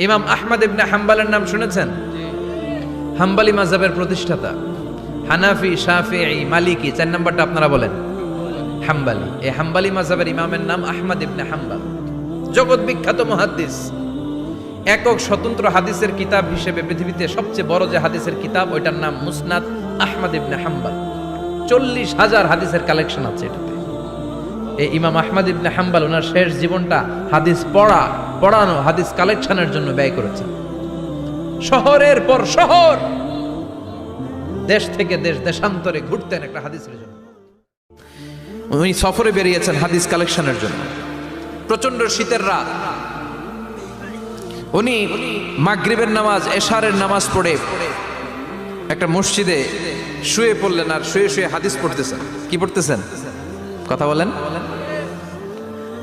ইমাম আহমদ ইবনে হাম্বলের নাম শুনেছেন? হাম্বলি মাযহাবের প্রতিষ্ঠাতা। হানাফি, শাফিঈ, মালিকি, 4 নাম্বারটা আপনারা বলেন। হাম্বলি। এই হাম্বলি মাযহাবের ইমামের নাম আহমদ ইবনে হাম্বল। জগৎ বিখ্যাত মুহাদ্দিস। একক স্বতন্ত্র হাদিসের কিতাব হিসেবে পৃথিবীতে সবচেয়ে বড় যে হাদিসের কিতাব, ওইটার নাম মুসনাদ আহমদ ইবনে হাম্বল। 40,000 হাদিসের কালেকশন আছে এটাতে। এই ইমাম আহমদ ইবনে হাম্বল ওনার শেষ জীবনটা হাদিস পড়ানো, হাদিস কালেকশনের জন্য ব্যয় করেছেন। শহরের পর শহর, দেশ থেকে দেশ, দেশান্তরে ঘুরতেন একটা হাদিসের জন্য। উনি সফরে বেরিয়েছেন হাদিস কালেকশনের জন্য। প্রচন্ড শীতের রাত, উনি মাগরিবের নামাজ, এশারের নামাজ পড়ে একটা মসজিদে শুয়ে পড়লেন, আর শুয়ে শুয়ে হাদিস পড়তেছেন। কি পড়তেছেন? কথা বলেন।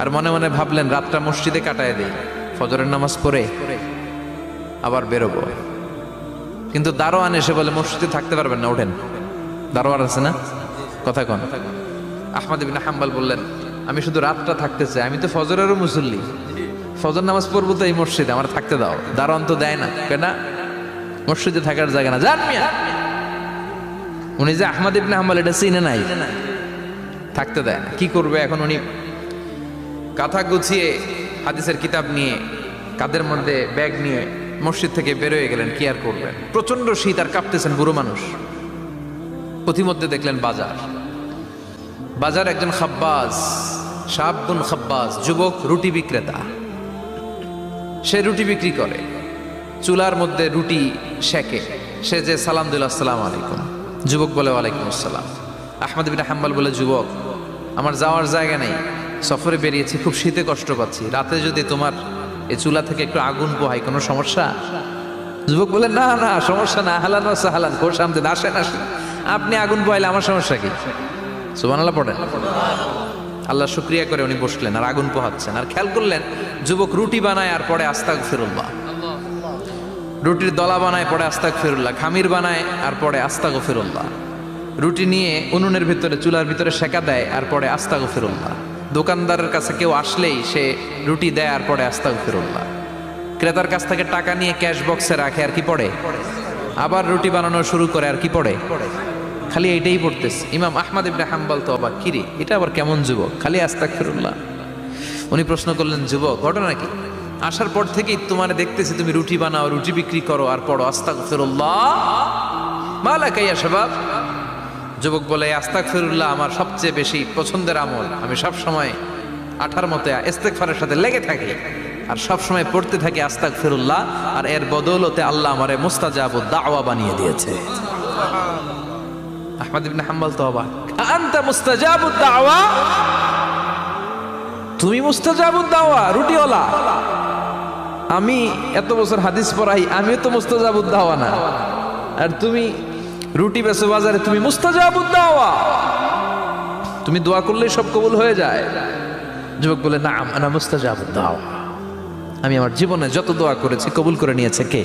আর মনে মনে ভাবলেন রাতটা মসজিদে কাটায় দেই, ফজরের নামাজ পড়ে আবার বেরোবো। কিন্তু দারোয়ান এসে বলে মসজিদে থাকতে পারবেন না, ওঠেন। দারোয়ান আছে না? কথা কন। আহমদ ইবনে হাম্বল বললেন, আমি শুধু রাতটা থাকতে চাই, আমি তো ফজরেরও মুসল্লি, ফজর নামাজ পড়বো তো এই মসজিদে, আমার থাকতে দাও। দারোয়ান তো দেয় না, কেন? মসজিদে থাকার জায়গা না, জান মিয়া। উনি যে আহমদ ইবনে হাম্বল এটা চিনে নাই, থাকতে দেয় না। কি করবে এখন? উনি কাঁথা গুছিয়ে হাদিসের কিতাব নিয়ে, কাঁধের মধ্যে ব্যাগ নিয়ে মসজিদ থেকে বেরোয় গেলেন। কি আর করবেন? প্রচন্ড শীত, আর কাঁপতেছেন, বুড়ো মানুষ। পথিমধ্যে দেখলেন বাজার একজন খাব্বাজ, শাবুন খাব্বাজ, যুবক রুটি বিক্রেতা। সে রুটি বিক্রি করে, চুলার মধ্যে রুটি সেকে। সে যে সালাম দিল, আসসালামু আলাইকুম। যুবক বলে, ওয়ালাইকুম আসসালাম। আহমদ ইবনে হাম্বল বলে, যুবক, আমার যাওয়ার জায়গা নেই, সফরে বেরিয়েছি, খুব শীতে কষ্ট পাচ্ছি, রাতে যদি তোমার এই চুলা থেকে একটু আগুন পোহাই, কোনো সমস্যা? যুবক বলে, না না, সমস্যা না, আহলান ওয়া সাহলান, খোশ আমদেদ, আসেন আসেন, আপনি আগুন পোহাইলে আমার সমস্যা কি? সুবহানাল্লাহ পড়েন। আল্লাহ শুকরিয়া করে উনি বসলেন আর আগুন পোহাচ্ছেন। আর খেয়াল করলেন যুবক রুটি বানায় আর পরে আস্তাগফিরুল্লাহ, রুটির দলা বানায় পরে আস্তাগফিরুল্লাহ, খামির বানায় আর পরে আস্তাগফিরুল্লাহ, রুটি নিয়ে উনুনের ভিতরে, চুলার ভিতরে সেকা দেয় আর পরে আস্তাগফিরুল্লাহ। দোকানদারের কাছে কেউ আসলেই সে রুটি দেয় আর পরে আস্তাগফিরুল্লাহ। ক্রেতার কাছ থেকে টাকা নিয়ে ক্যাশ বক্সে রাখে আর কি পড়ে? আবার রুটি বানানো শুরু করে আর কি পড়ে? খালি এইটাই পড়তেছে। ইমাম আহমদ ইবনে হাম্বল তো অবাক, কিরে এটা আবার কেমন যুবক, খালি আস্তাগফিরুল্লাহ। উনি প্রশ্ন করলেন, যুবক ঘটনা কি? আসার পর থেকেই তোমার দেখতেছি তুমি রুটি বানাও, রুটি বিক্রি করো আর পড়ো আস্তাগফিরুল্লাহ, মালাকা ইয়া শাবাব। যুবক বলে, আস্তাগফিরুল্লাহ আমার সবচেয়ে বেশি পছন্দের আমল, আমি সব সময় আঠার মতো ইস্তেগফারের সাথে লেগে থাকি আর সব সময় পড়তে থাকি আস্তাগফিরুল্লাহ, আর এর বদৌলতে আল্লাহ আমারে মুস্তাজাবুদ দাওয়া বানিয়ে দিয়েছে। আহমদ ইবনে হাম্বল তো অবাক, আনতা মুস্তাজাবুদ দাওয়া, তুমি মুস্তাজাবুদ দাওয়া, রুটিওয়ালা। আমি এত বছর হাদিস পড়াই, আমিও তো মুস্তাজাবুদ দাওয়া না, আর তুমি রুটি বেচো বাজারে, তুমি মুস্তাজাবুদ দাওয়া, তুমি দোয়া করলেই সব কবুল হয়ে যায়। যুবক বলে, নাম আনা মুস্তাজাবুদ দাওয়া, আমি আমার জীবনে যত দোয়া করেছি কবুল করে নিয়েছে কে?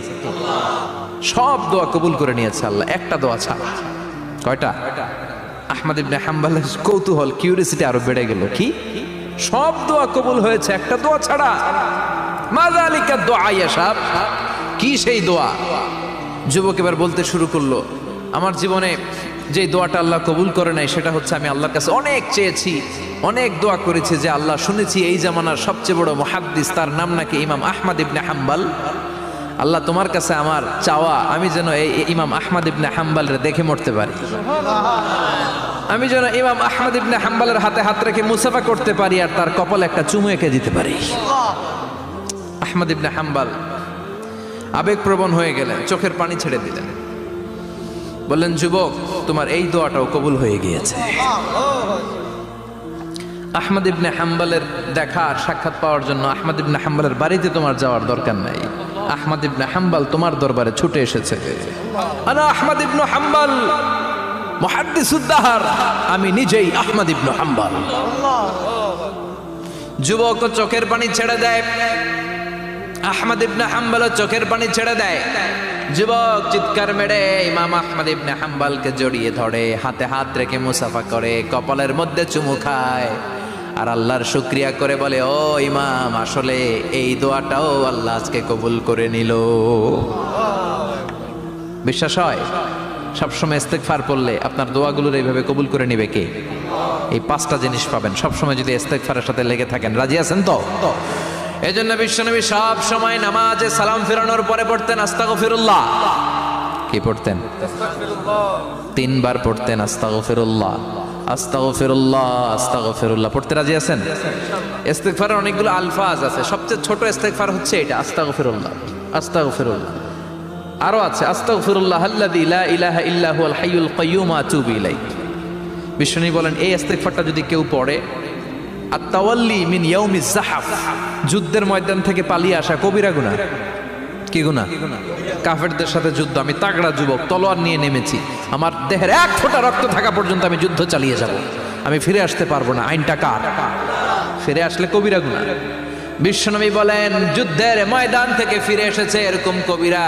সব দোয়া কবুল করে নিয়েছে আল্লাহ, একটা দোয়া ছাড়া। কয়টা? আহমদ ইবনে হাম্বলের কৌতূহল, কিউরিয়াসিটি আরো বেড়ে গেল। কি? সব দোয়া কবুল হয়েছে, একটা দোয়া ছাড়া। মাযালিকা দোয়া ইয়া শাব, কি সেই দোয়া? যুবক এবার বলতে শুরু করলো, আমার জীবনে যে দোয়াটা আল্লাহ কবুল করে নাই সেটা হচ্ছে, আমি আল্লাহর কাছে অনেক চেয়েছি, অনেক দোয়া করেছি যে আল্লাহ, শুনেছি এই জামানার সবচেয়ে বড় মুহাদ্দিস, তার নাম নাকি ইমাম আহমদ ইবনে হাম্বল। আল্লাহ তোমার কাছে আমার চাওয়া, আমি যেন এই ইমাম আহমদ ইবনে হাম্বলরে দেখে মরতে পারি, আমি যেন ইমাম আহমদ ইবনে হাম্বলের হাতে হাত রেখে মুসাফা করতে পারি আর তার কপালে একটা চুমু এঁকে দিতে পারি। আহমদ ইবনে হাম্বল আবেগপ্রবণ হয়ে গেলেন, চোখের পানি ছেড়ে দিলেন, বললেন, যুবক তোমার এই দোয়াটাও কবুল হয়ে গিয়েছে। আহমদ ইবনে হাম্বলের দেখা আর সাক্ষাৎ পাওয়ার জন্য আহমদ ইবনে হাম্বলের বাড়িতে তোমার যাওয়ার দরকার নাই, আহমদ ইবনে হাম্বল তোমার দরবারে ছুটে এসেছে। আনা আহমদ ইবনে হাম্বল মুহাদ্দিসুদ দাহর, আমি নিজেই আহমদ ইবনে হাম্বল। যুবক চোখের পানি ছেড়ে দেয়, আহমদ ইবনে হাম্বল চোখের পানি ছেড়ে দেয়। যুবক চিৎকার মেরে ইমাম আহমদ ইবনে হাম্বলকে জড়িয়ে ধরে, হাতে হাত রেখে মুসাফা করে, কপালের মধ্যে চুমু খায়। আর আল্লাহর শুকরিয়া করে বলে, ও ইমাম, আসলে এই দোয়াটাও আল্লাহ আজকে কবুল করে নিল। বিশ্বাস হয়? সবসময় ইস্তেগফার পড়লে আপনার দোয়াগুলোর এইভাবে কবুল করে নিবে কে? এই 5টা জিনিস পাবেন সবসময় যদি ইস্তেগফারের সাথে লেগে থাকেন। রাজি আছেন তো? এই জন্য বিশ্বনবী সব সময় নামাজে সালাম ফেরানোর পরে পড়তেন আস্তাগফিরুল্লাহ। কি পড়তেন? 3 বার পড়তেন আস্তাগফিরুল্লাহ, আস্তাগফিরুল্লাহ, আস্তাগফিরুল্লাহ। পড়তে রাজি আছেন? ইস্তেগফারের অনেকগুলো আলফাজ আছে, সবচেয়ে ছোট ইস্তেগফার হচ্ছে এটা, আস্তাগফিরুল্লাহ, আস্তাগফিরুল্লাহ। আরো আছে আস্তাগফিরুল্লাহ আল্লাযী লা ইলাহা ইল্লা হুয়াল হাইয়ুল কাইয়্যুম ওয়া আতুবু ইলাইহি। বিষ্ণু বলেন এই ইস্তেগফারটা যদি কেউ পড়ে, আত-তাওয়াল্লি মিন ইয়াউমিজ যাহাফ, যুদ্ধের ময়দান থেকে পালিয়ে আসা কবিরা গুনাহ। কি গুনাহ? কাফেরদের সাথে যুদ্ধ, আমি তাগড়া যুবক, তলোয়ার নিয়ে নেমেছি, আমার দেহের 1 ফোঁটা রক্ত থাকা পর্যন্ত আমি যুদ্ধ চালিয়ে যাব, আমি ফিরে আসতে পারবো না, আইনটা কার? ফিরে আসলে কবিরা গুনাহ। বিশ্বনবী বলেন যুদ্ধের ময়দান থেকে ফিরে এসেছে এরকম কবিরা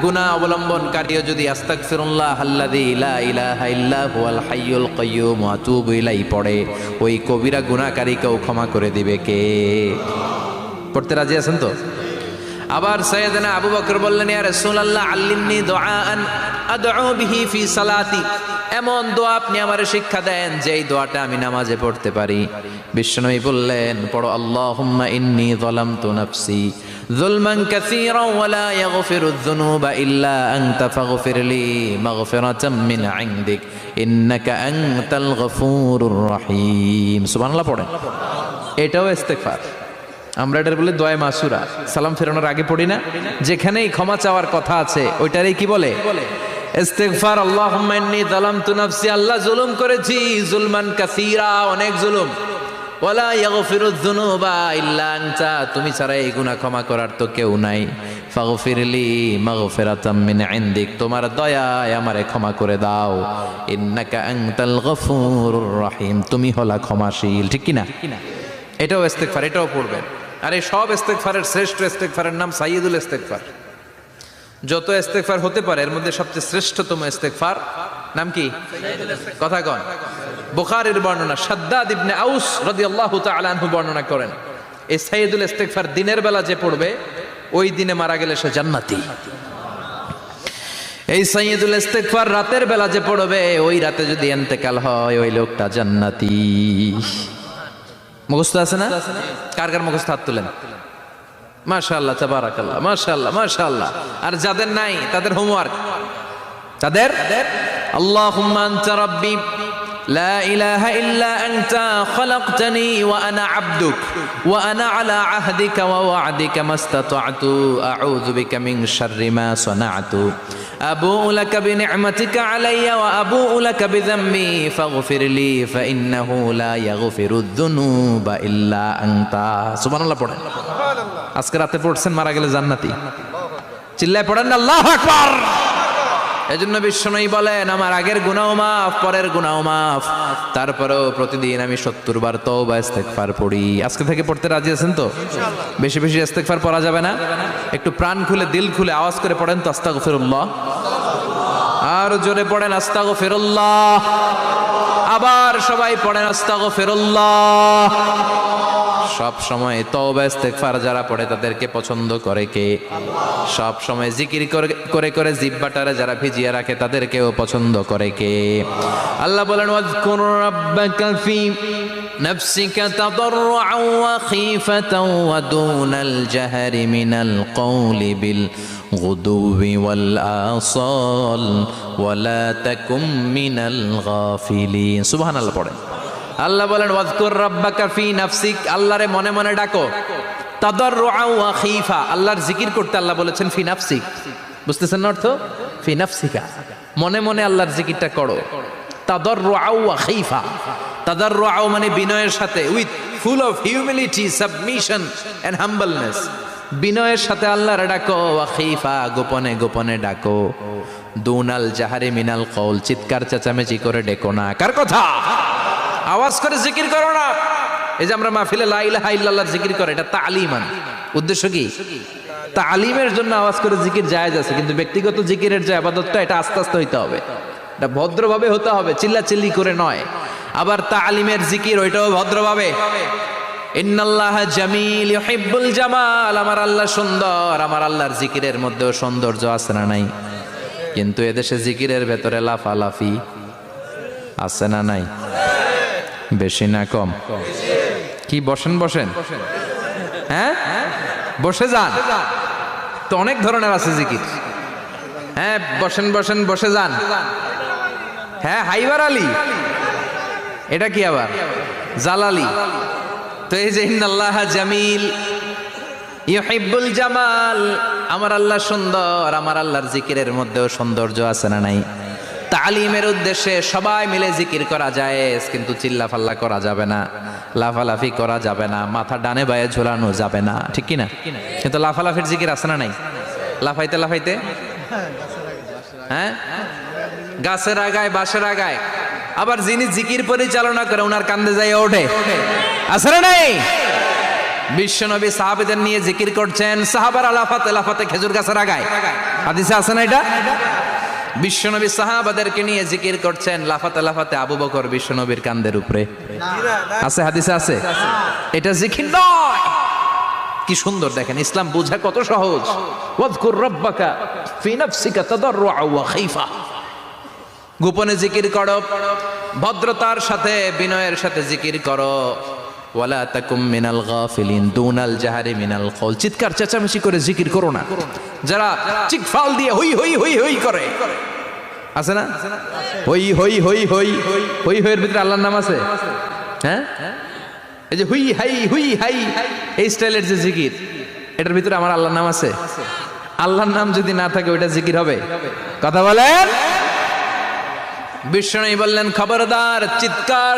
গুনাহ অবলম্বনকারীও যদি আস্তাগফিরুল্লাহ আল্লাযী লা ইলাহা ইল্লা হুয়াল হাইয়ুল কাইয়্যুম ওয়া আতুবু ইলাইহি পড়ে, ওই কবিরা গুনাহকারীকেও ক্ষমা করে দিবে কে? পড়তে রাজি আছেন তো? আবার সাইয়েদনা আবু বকর বললেন, ইয়া রাসূলুল্লাহ আল্লিমনি দুআআন আদউ বিহি ফি সালাতি, এমন দোয়া আপনি আমারে শিক্ষা দেন যেই দোয়াটা আমি নামাজে পড়তে পারি। বিশ্বনবী বললেন, পড়ো আল্লাহুম্মা ইন্নী যালামতু নাফসি যুলমান কাসীরান ওয়া লা ইয়াগফিরুয যুনুবা ইল্লা আনতা ফাগফিরলি মাগফিরাতাম মিন ইনদিক ইন্নাকা আনতাল গফুরুর রহিম। সুবহানাল্লাহ পড়েন। এটাও ইস্তেগফার। আমরা এটার বলে দোয়া মাসুরা, সালাম ফেরানোর আগে পড়ি না? যেখানেই ক্ষমা চাওয়ার কথা আছে ওইটারই কি বলে? ইস্তেগফার। আল্লাহুম্মা ইন্নী যালামতু নাফসি, আল্লাহ জুলুম করেছি, যুলমান কাসীরা, অনেক জুলুম, ওয়ালা ইয়াগফিরুয যুনুবা ইল্লা আনতা, তুমি ছাড়া এই গুনাহ ক্ষমা করার তো কেউ নাই, ফাগফিরলি মাগফিরাতাম মিন ইনদিক, তোমার দয়ায় আমারে ক্ষমা করে দাও, ইন্নাকা আনতাল গফুরুর রহিম, তুমি হলা ক্ষমাশীল। ঠিক কি না? এটাও ইস্তেগফার, এটাও পড়বেন। আর এই সব ইস্তেগফারের শ্রেষ্ঠ ইস্তেগফারের নাম সাইয়্যিদুল ইস্তেগফার। যত ইস্তেগফার হতে পারে এর মধ্যে সবচেয়ে শ্রেষ্ঠতম ইস্তেগফার নাম কি? কথা কন। বুখারীর বর্ণনা, শাদ্দাদ ইবনে আউস রাদিয়াল্লাহু তাআলা আনহু বর্ণনা করেন, এই সাইয়্যিদুল ইস্তেগফার দিনের বেলা যে পড়বে ওই দিনে মারা গেলে সে জান্নাতি। এই সাইয়্যিদুল ইস্তেগফার রাতের বেলা যে পড়বে ওই রাতে যদি ইন্তেকাল হয় ওই লোকটা জান্নাতি। মুখস্থ আছে না? কার কার মুখস্থ হাত তুলেন। মাশাআল্লাহ, তাবারাকাল্লাহ, মাশাআল্লাহ, মাশাআল্লাহ। আর যাদের নাই তাদের হোমওয়ার্ক, তাদের আল্লাহুম্মা আনতা রাব্বি লা ইলাহা ইল্লা আনতা খালাকতানি ওয়া আনা আবদুক ওয়া আনা আলা আহদিকা ওয়া ওয়া'দিকা মাস্তাতা'তু আউযু বিকা মিন শাররি মা সানা'তু আবুউ লাকা বিনি'মাতিকা আলাইয়া ওয়া আবুউ লাকা বিযামবি ফাগফিরলি ফাইন্নাহু লা ইয়াগফিরুয যুনুবা ইল্লা আনতা। সুবহানাল্লাহ পড়েন। আজকে রাতে পড়ছেন, মারা গেলে জান্নাতি। চিল্লায় পড়েন না আল্লাহু আকবার। এজন্য বিশ্বনবী বলেন আমার আগের গুনাহ মাফ, পরের গুনাহ মাফ, তারপরেও প্রতিদিন আমি 70 বার তওবা ইস্তেগফার পড়ি। আজকে থেকে পড়তে রাজি আছেন তো? ইনশাআল্লাহ। বেশি বেশি ইস্তেগফার পড়া যাবে না? একটু প্রাণ খুলে দিল খুলে আওয়াজ করে পড়েন তো আস্তাগফিরুল্লাহ। আর জোরে পড়েন আস্তাগফিরুল্লাহ। আবার সবাই পড়েন আস্তাগফিরুল্লাহ। সব সময় তওবা ইস্তেগফার যারা পড়ে তাদেরকে পছন্দ করে কে? সব সময় জিকির করে করে জিহ্বাটারে যারা ভিজিয়ে রাখে তাদেরকেও পছন্দ করে কে? আল্লাহ বলেন ওয়াজকুর রাব্বাকা ফি নাফসিকা তাদাররুআন ওয়া খীফাতান ওয়া দুনাল জাহরি মিনাল কওলি বিল গুদুবি ওয়াল আসাল ওয়া লা তাকুম মিনাল গাফিলিন। সুবহানাল্লাহ পড়েন। আল্লাহ বলেন ওয়াজকুর রাব্বাকা ফি নাফসিক, আল্লাহরে মনে মনে ডাকো, তাদাররুআন ওয়া খীফা, আল্লাহর জিকির করতে আল্লাহ বলেছেন ফি নাফসিক। বুঝতেছেন না অর্থ? ফি নাফসিকা, মনে মনে আল্লাহর জিকিরটা করো। তাদাররুআন ওয়া খীফা, তাদাররুআন মানে বিনয়ের সাথে, with full of humility, submission and humbleness, বিনয়ের সাথে আল্লাহরে ডাকো। ওয়া খীফা, গোপনে গোপনে ডাকো। দুনাল জাহারি মিনাল কওল, চিৎকার চেঁচামেচি করে ডেকো না। কার কথা? আওয়াজ করে জিকির করো না। এই যে আমরা মাহফিলে লা ইলাহা ইল্লাল্লাহর জিকির করে, এটা তালিমান। উদ্দেশ্য কি? তালিমের জন্য আওয়াজ করে জিকির জায়েজ আছে, কিন্তু ব্যক্তিগত জিকিরের যে ইবাদতটা এটা আস্তে আস্তে হইতে হবে, এটা ভদ্রভাবে হতে হবে, চিল্লাচিল্লি করে নয়। আবার তালিমের জিকির ওইটাও ভদ্রভাবে। ইন্নাল্লাহ জামিল ইউহিব্বুল জামাল, আমার আল্লাহ সুন্দর, আমার আল্লাহর জিকিরের মধ্যেও সৌন্দর্য আছে না নাই? কিন্তু এদেশে জিকিরের ভেতরে লাফালাফি আছে না নাই? বেশি না কম? কি বসেন বসেন, হ্যাঁ বসে যান, তো অনেক ধরনের আছে জিকির। হ্যাঁ বসেন বসেন বসে যান। হ্যাঁ হাইবার আলী, এটা কি আবার জালালি? তো এই যে ইন্নাল্লাহ জামিল ইউহিব্বুল জামাল, আমার আল্লাহ সুন্দর, আমার আল্লাহর জিকিরের মধ্যেও সৌন্দর্য আছে না নাই? তালিমের উদ্দেশ্যে সবাই মিলে জিকির করা যায়, কিন্তু চিল্লাফাল্লা করা যাবে না, লাফালাফি করা যাবে না, মাথা ডানে বায়ে ঝোলানো যাবে না, ঠিক কি না? কিন্তু লাফালাফির জিকির আছে না নাই? লাফাইতে লাফাইতে, হ্যাঁ গাছের আগায় বাঁশের আগায়। আবার যিনি জিকির পরিচালনা করে ওনার কান্দে যাই ওঠে, আছে না নাই? বিশ্বনবী সাহাবীদের নিয়ে জিকির করছেন, সাহাবারা লাফাতে লাফাতে খেজুর গাছের আগায়, হাদিসে আছে না এটা? বিশ্বনবী সাহাবাদেরকে নিয়ে জিকির করছেন, লাফাতে লাফাতে আবু বকর বিশ্বনবীর কান্দের উপরে, আছে হাদিসে আছে? এটা জিকির নয়। কি সুন্দর দেখেন, ইসলাম বোঝা কত সহজ। ওয়াজকুর রাব্বাকা ফি নাফসিকা তাদাররুআ ওয়া খাইফা, গোপনে জিকির করো, ভদ্রতার সাথে বিনয়ের সাথে জিকির করো। ওয়ালা তাকুম মিনাল গাফিলিন দুনাল জাহারি মিনাল কওল, চিৎকার চেঁচামেচি করে জিকির করো না। যারা চিকফাল দিয়ে হই হই হই হই করে, আছে না? হই হই হই হই হই হইয়ের ভিতরে আল্লাহর নাম আছে। হ্যাঁ এই যে হুই হাই হুই হাই, এই স্টাইলের যে জিকির, এটার ভিতরে আমার আল্লাহর নাম আছে? আল্লাহর নাম যদি না থাকে ওইটা জিকির হবে? কথা বলেন। বিষ্ণু বললেন খবরদার, চিৎকার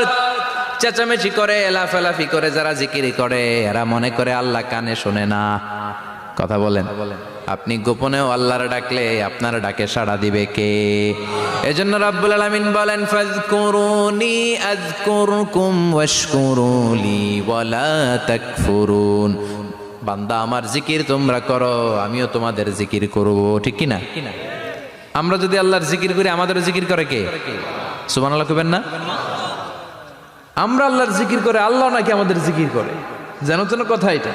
চেঁচামেচি করে লাফালাফি করে যারা জিকির করে এরা মনে করে আল্লাহ কানে শোনে না। কথা বলেন। আপনি গোপনেও আল্লাহর ডাকলে আপনার ডাকে সাড়া দিবে কে? এজন্য রাব্বুল আলামিন বলেন ফাযকুরুনি আযকুরকুম ওয়াশকুরুলি ওয়ালা তাকফুরুন, বান্দা আমার জিকির তোমরা করো, আমিও তোমাদের জিকির করব, ঠিক কি না? আমরা যদি আল্লাহর জিকির করি আমাদের জিকির করে কে? সুবহানাল্লাহ কইবেন না? আমরা আল্লাহর জিকির করে আল্লাহ নাকি আমাদের জিকির করে, জানো তো না কথা এটা?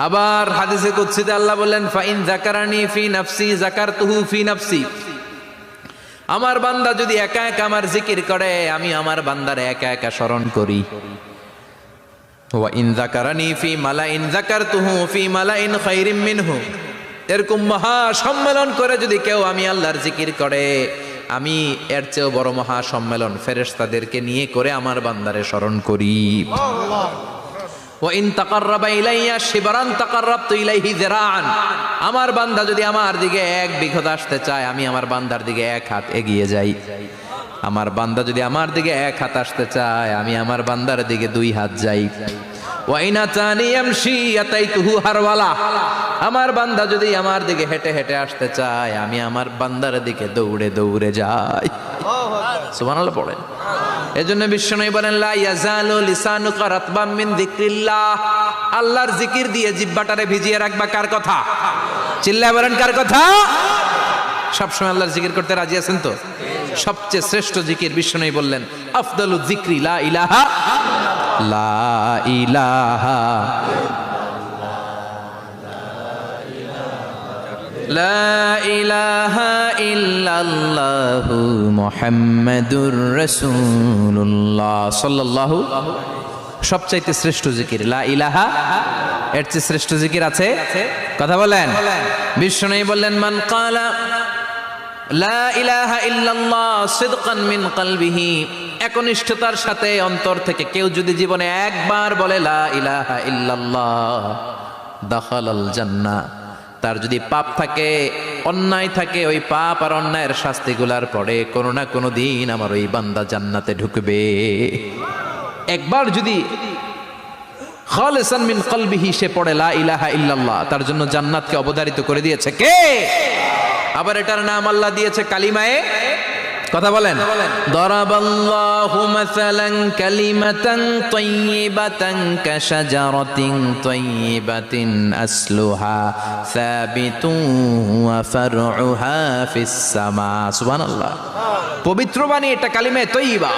আবার হাদিসে কুদসিতে আল্লাহ বললেন ফাইন যাকারানি ফি নাফসি যাকারতুহু ফি নাফসি, আমার বান্দা যদি একা একা আমার জিকির করে আমি আমার বান্দারে একা একা স্মরণ করি। ওয়া ইন যাকারানি ফি মালাইন যাকারতুহু ফি মালাইন খায়রিম মিনহু, এরকম মহা সম্মেলন করে যদি কেউ আমি আল্লাহর জিকির করে আমি এর চেয়েও বড় মহা সম্মেলন ফেরেশতাদেরকে নিয়ে করে আমার বান্দারে স্মরণ করি। ওয়া ইন তাকাররাবা ইলাইয়া শিবরান তাকাররাবতু ইলাইহি যিরাআন, আমার বান্দা যদি আমার দিকে এক বিঘত আসতে চায় আমি আমার বান্দার দিকে এক হাত এগিয়ে যাই। আমার বান্দা যদি আমার দিকে এক হাত আসতে চায় আমি আমার বান্দার দিকে দুই হাত যাই। ওয়া ইন আতানি ইয়ামশি আতাইতুহু হারওয়ালা, আমার বান্দা যদি আমার দিকে হেঁটে হেঁটে আসতে চায় আমি আমার বান্দার দিকে দৌড়ে দৌড়ে যাই। সুবহানাল্লাহ পড়েন। এজন্য বিশ্বনবী বলেন লা ইয়াজালু লিসানুকা রাতবাম মিন যিকরিল্লাহ, আল্লাহর জিকির দিয়ে জিহ্বাটারে ভিজিয়ে রাখবা। কার কথা? চিল্লায় বলেন কার কথা? সবসময় আল্লাহর জিকির করতে রাজি আছেন তো? সবচেয়ে শ্রেষ্ঠ জিকির বিশ্বনবী বললেন আফদালু যিকরি লা ইলাহা লা ইলাহা লা ইলাহা ইল্লাল্লাহু মুহাম্মাদুর রাসূলুল্লাহ সাল্লাল্লাহু, সবচাইতে শ্রেষ্ঠ জিকির লা ইলাহা, এর চেয়ে শ্রেষ্ঠ জিকির আছে? কথা বলেন। বিশ্বনবী বললেন মান ক্বালা লা ইলাহা ইল্লাল্লাহ সিদকান মিন কলবিহি, একনিষ্ঠতার সাথে অন্তর থেকে কেউ যদি জীবনে একবার বলে লা ইলাহা ইল্লাল্লাহ দাখালাল জান্নাহ, তার যদি পাপ থাকে অন্যায় থাকে ওই পাপ আর অন্যায়ের শাস্তিগুলার পরে কোনো না কোনো দিন আমার ওই বান্দা জান্নাতে ঢুকবে। একবার যদি খালিসান মিন কলবিহি সে পড়ে লা ইলাহা ইল্লাল্লাহ, তার জন্য জান্নাতকে অবধারিত করে দিয়েছে কে? আবার এটার নাম আল্লাহ দিয়েছে কালিমায়ে, কথা বলেন। দরাবাল্লাহু মাসালান কালিমাতান তাইয়িবাতান কাশাজারাতিন তাইয়িবাতিন আসলুহা সাবিতুন ওয়া ফারউহা ফিস সামা। সুবহানাল্লাহ। পবিত্র বাণী এটা কালিমায়ে তাইয়িবা,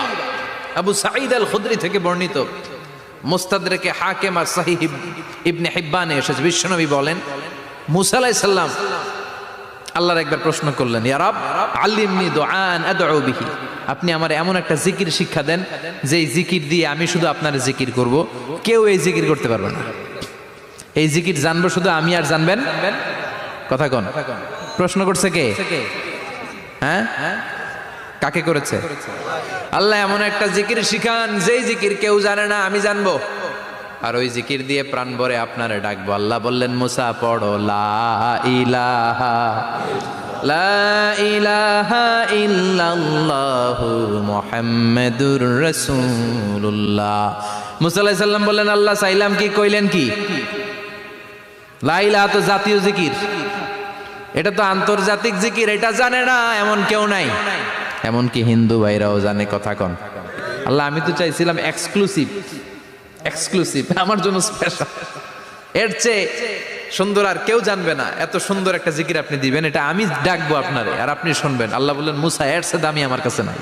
আবু সাঈদ আল খুদরি থেকে বর্ণিত, মুস্তাদরেকে হাকিম আর সহিহ ইবনে হিব্বানে এসেছে, বিশ্বনবী বলেন মুসা আলাইহিস সালাম আল্লাহর একবার প্রশ্ন করলেন, ইয়া রব আল্লিমনি দুআন আদউ বিহি, আপনি আমার এমন একটা জিকির শিক্ষা দেন যে জিকির দিয়ে আমি শুধু আপনার জিকির করব, কেউ এই জিকির করতে পারবে না। এই জিকির জানবো শুধু আমি আর জানবেন। কথা কোন? প্রশ্ন করছে কে? হ্যাঁ, কাকে করেছে? আল্লাহ এমন একটা জিকির শিখান যেই জিকির কেউ জানে না, আমি জানবো, আর ওই জিকির দিয়ে প্রাণ ভরে আপনারে ডাকবো। আল্লাহ বললেন মুসা পড়ো লা ইলাহা লা ইলাহা ইল্লাল্লাহু মুহাম্মাদুর রাসূলুল্লাহ। মুসা আলাইহিস সালাম বললেন আল্লাহ চাইলাম কি, কইলেন কি? লা ইলাহা তো জাতীয় জিকির, এটা তো আন্তর্জাতিক জিকির, এটা জানে না এমন কেউ নাই, এমনকি হিন্দু ভাইরাও জানে। কথা কন? আল্লাহ আমি তো চাইছিলাম এক্সক্লুসিভ, আমার জন্য স্পেশাল, এর চেয়ে সুন্দর আর কেউ জানবে না, এত সুন্দর একটা জিকির আপনি দিবেন, এটা আমি ডাকবো আপনারে আর আপনি শুনবেন। আল্লাহ বললেন মুসা এর চেয়ে দামি আমার কাছে নাই।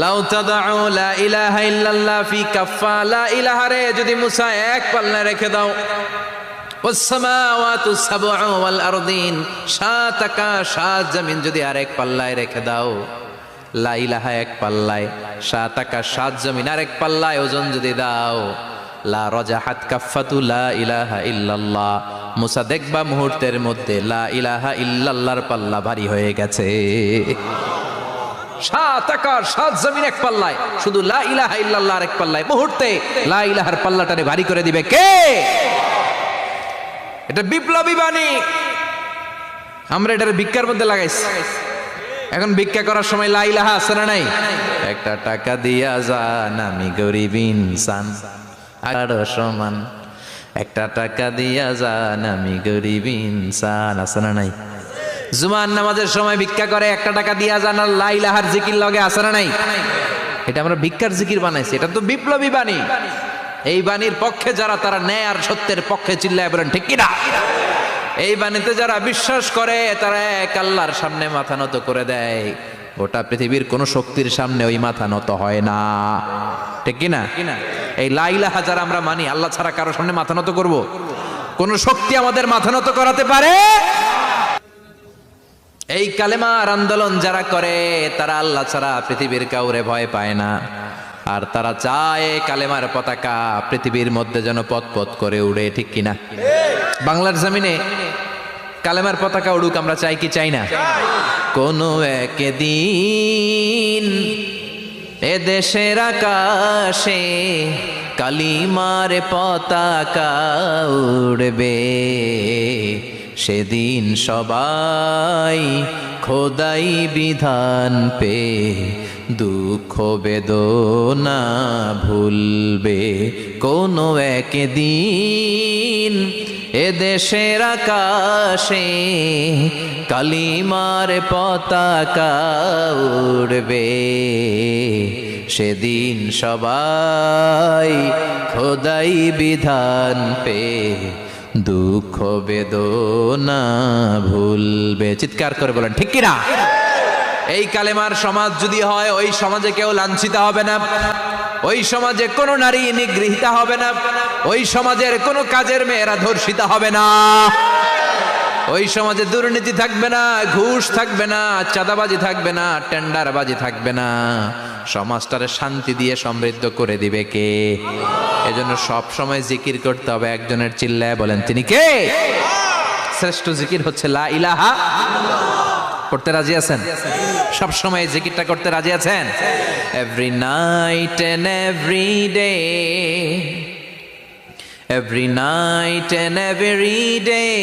লাউ তাদউ লা ইলাহা ইল্লাল্লাহ ফি কাফা, লা ইলাহা রে যদি মুসা এক পাল্লায় রেখে দাও, ওয়াস সামাওয়াতু সাবউ ওয়াল আরদিন, সাত আকাশ সাত জমিন যদি আরেক পাল্লায় রেখে দাও, লা ইলাহা এক পাল্লায়, সাত আকাশ সাত জমিন আরেক পাল্লায় ওজন যদি দাও, লা রাজাহাত কাফাতু লা ইলাহা ইল্লাল্লাহ, মুসা দেখবা মুহূর্তের মধ্যে লা ইলাহা ইল্লাল্লাহর পাল্লা ভারী হয়ে গেছে। সাত আকাশ সাত জমিন এক পাল্লায়, শুধু লা ইলাহা ইল্লাল্লাহ এক পাল্লায়, মুহূর্তে লা ইলাহার পাল্লাটারে ভারী করে দিবে কে? এটা বিপ্লবী বাণী, আমরা এটার ভিক্ষার মধ্যে লাগাইছি। এখন ভিক্ষা করার সময় লা ইলাহা আছে না নাই? একটা টাকা দিয়া যান আমি গরিব ইনসান, আরো সমান, একটা টাকা দিয়া যান আমি গরিব ইনসান, আছে না নাই? জুমার নামাজের সময় ভিক্ষা করে একটা টাকা দিয়া যান, আর লা ইলাহার জিকির লগে আছে না নাই? এটা আমরা ভিক্ষার জিকির বানাইছি, এটা তো বিপ্লবী বাণী। এই বাণীর পক্ষে যারা, তারা ন্যায় আর সত্যের পক্ষে চিল্লায় বলেন ঠিক কিনা? এই বাণীতে যারা বিশ্বাস করে তারা এক আল্লাহর সামনে মাথা নত করে দেয়, গোটা পৃথিবীর কোন শক্তির সামনে ওই মাথা নত হয় না, ঠিক কিনা? এই লা ইলাহা যারা আমরা মানি, আল্লাহ ছাড়া কারো সামনে মাথা নত করব? কোন শক্তি আমাদের মাথা নত করাতে পারে? এই কালেমার আন্দোলন যারা করে তারা আল্লাহ ছাড়া পৃথিবীর কাউরে ভয় পায় না, আর তারা চায় কালেমার পতাকা পৃথিবীর মধ্যে যেন পথ পথ করে উড়ে, ঠিক কিনা? বাংলার জমিনে কালেমার পতাকা উড়ুক, আমরা চাই কি চাই না? কোনো একদিন এ দেশের আকাশে কালিমার পতাকা উড়বে, সেদিন সবাই খোদাই বিধান পে দুঃখ বেদনা ভুলবে। কোনো একদিন এ দেশের আকাশে কালিমার পতাকা উড়বে, সেদিন সবাই খোদাই বিধান পে দুঃখ বেদনা ভুলবে। চিৎকার করে বলেন ঠিক কিনা? এই কালেমার সমাজ যদি হয়, ওই সমাজে কেউ লাঞ্ছিত হবে না, ওই সমাজে কোনো নারী নিগৃহীতা হবে না, ওই সমাজের কোনো কাজের মেয়েরা ধর্ষিত হবে না, ওই সমাজে দুর্নীতি থাকবে না, ঘুষ থাকবে না, চাঁদাবাজি থাকবে না, টেন্ডারবাজি থাকবে না। সমাজটারে শান্তি দিয়ে সমৃদ্ধ করে দিবে কে? এজন্য সব সময় জিকির করতে হবে একজনের, চিল্লায় বলেন তিনি কে? শ্রেষ্ঠ জিকির হচ্ছে লা ইলাহা। করতে রাজি আছেন? সব সময় জিকিরটা করতে রাজি আছেন? Every night and every day, every night and every day,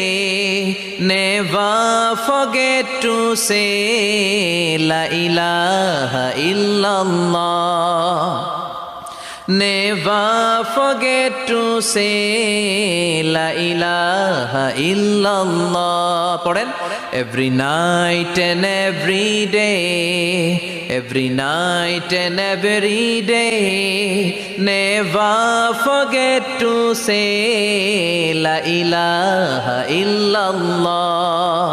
never forget to say la ilaha illallah, never forget to say la ilaha illallah. পড়েন, every night and every day, every night and every day, never forget to say la ilaha illallah,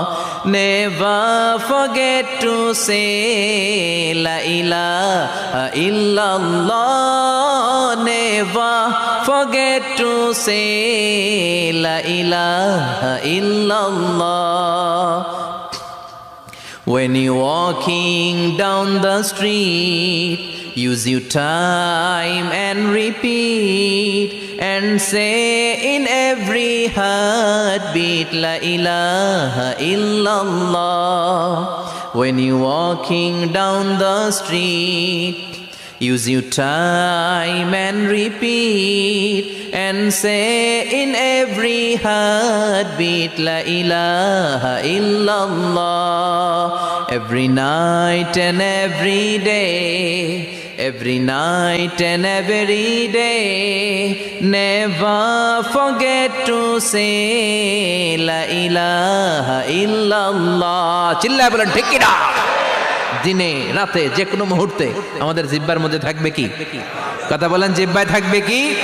never forget to say la ilaha illallah, never forget to say la ilaha illallah. When you're walking down the street, use your time and repeat and say in every heartbeat la ilaha illallah. When you're walking down the street, use your time and repeat and say in every heartbeat la ilaha illallah. Every night and every day, every night and every day, never forget to say la ilaha illallah. চিল্লায় বলেন ঠিক কিনা? দিনে রাতে যে কোনো মুহূর্তে আমাদের জিহ্বার মধ্যে থাকবে কি? কথা বলেন, জিহ্বায় থাকবে কি?